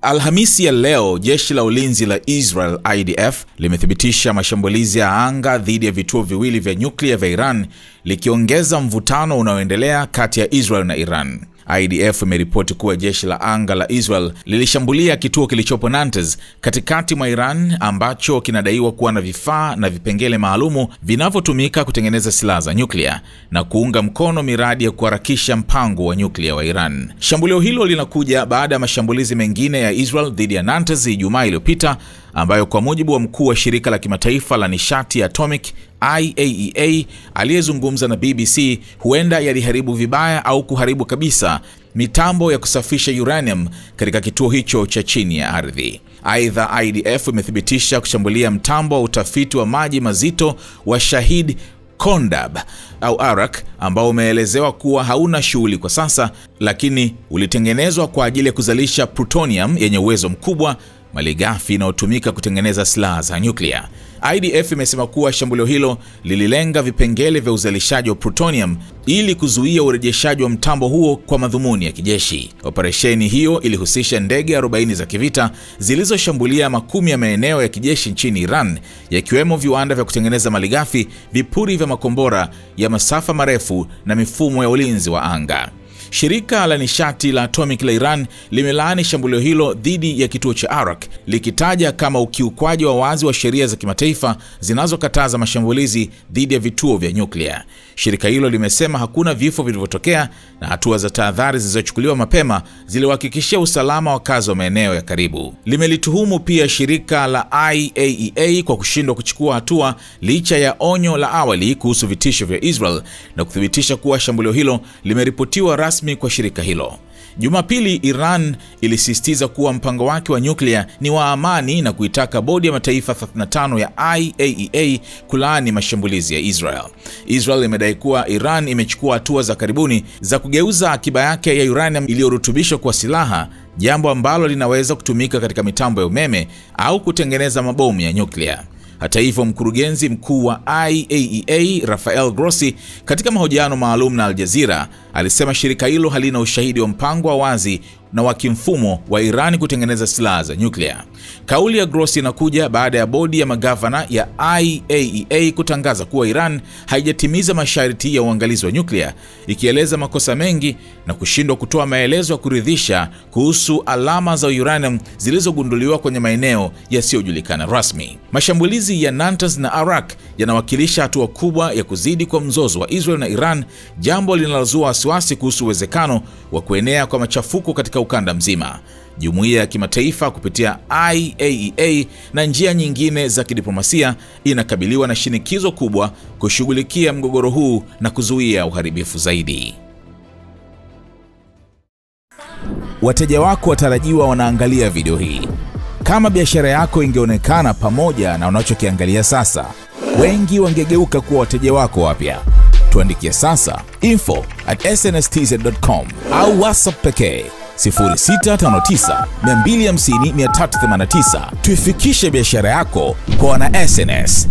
Alhamisi ya leo, jeshi la ulinzi la Israel IDF limethibitisha mashambulizi ya anga dhidi ya vituo viwili vya nyuklia vya Iran, likiongeza mvutano unaoendelea kati ya Israel na Iran. IDF imeripoti kuwa jeshi la anga la Israel lilishambulia kituo kilichopo Natanz katikati mwa Iran, ambacho kinadaiwa kuwa na vifaa na vipengele maalumu vinavyotumika kutengeneza silaha za nyuklia na kuunga mkono miradi ya kuharakisha mpango wa nyuklia wa Iran. Shambulio hilo linakuja baada ya mashambulizi mengine ya Israel dhidi ya Natanz Ijumaa iliyopita, ambayo kwa mujibu wa mkuu wa shirika la kimataifa la nishati ya atomic IAEA aliyezungumza na BBC, huenda yaliharibu vibaya au kuharibu kabisa mitambo ya kusafisha uranium katika kituo hicho cha chini ya ardhi. Aidha, IDF imethibitisha kushambulia mtambo wa utafiti wa maji mazito wa Shahid Kondab au Arak, ambao umeelezewa kuwa hauna shughuli kwa sasa, lakini ulitengenezwa kwa ajili ya kuzalisha plutonium yenye uwezo mkubwa, malighafi inayotumika kutengeneza silaha za nyuklia. IDF imesema kuwa shambulio hilo lililenga vipengele vya uzalishaji wa plutonium ili kuzuia urejeshaji wa mtambo huo kwa madhumuni ya kijeshi. Operesheni hiyo ilihusisha ndege 40 za kivita zilizoshambulia makumi ya maeneo ya kijeshi nchini Iran, yakiwemo viwanda vya kutengeneza malighafi, vipuri vya makombora ya masafa marefu na mifumo ya ulinzi wa anga. Shirika la nishati la atomic la Iran limelaani shambulio hilo dhidi ya kituo cha Arak, likitaja kama ukiukwaji wa wazi wa sheria za kimataifa zinazokataza mashambulizi dhidi ya vituo vya nyuklia. Shirika hilo limesema hakuna vifo vilivyotokea na hatua za tahadhari zilizochukuliwa mapema ziliwahakikishia usalama wa wakazi wa maeneo ya karibu. Limelituhumu pia shirika la IAEA kwa kushindwa kuchukua hatua licha ya onyo la awali kuhusu vitisho vya Israel na kuthibitisha kuwa shambulio hilo limeripotiwa rasmi kwa shirika hilo. Jumapili, Iran ilisisitiza kuwa mpango wake wa nyuklia ni wa amani na kuitaka bodi ya mataifa 35 ya IAEA kulaani mashambulizi ya Israel. Israel imedai kuwa Iran imechukua hatua za karibuni za kugeuza akiba yake ya uranium iliyorutubishwa kwa silaha, jambo ambalo linaweza kutumika katika mitambo ya umeme au kutengeneza mabomu ya nyuklia. Hata hivyo, mkurugenzi mkuu wa IAEA Rafael Grossi katika mahojiano maalum na Al Jazeera alisema shirika hilo halina ushahidi wa mpango wa wazi na wa kimfumo wa Iran kutengeneza silaha za nyuklia. Kauli ya Grossi inakuja baada ya bodi ya magavana ya IAEA kutangaza kuwa Iran haijatimiza masharti ya uangalizi wa nyuklia, ikieleza makosa mengi na kushindwa kutoa maelezo ya kuridhisha kuhusu alama za uranium zilizogunduliwa kwenye maeneo yasiyojulikana rasmi. Mashambulizi ya Natanz na Arak yanawakilisha hatua kubwa ya kuzidi kwa mzozo wa Israel na Iran, jambo linalozua wasiwasi kuhusu uwezekano wa kuenea kwa machafuko katika ukanda mzima. Jumuiya ya kimataifa kupitia IAEA na njia nyingine za kidiplomasia inakabiliwa na shinikizo kubwa kushughulikia mgogoro huu na kuzuia uharibifu zaidi. Wateja wako watarajiwa wanaangalia video hii. Kama biashara yako ingeonekana pamoja na unachokiangalia sasa, wengi wangegeuka kuwa wateja wako wapya. Tuandikie sasa info@snstz.com au WhatsApp pekee 0659 250 389. Tuifikishe biashara yako kwa wana SNS.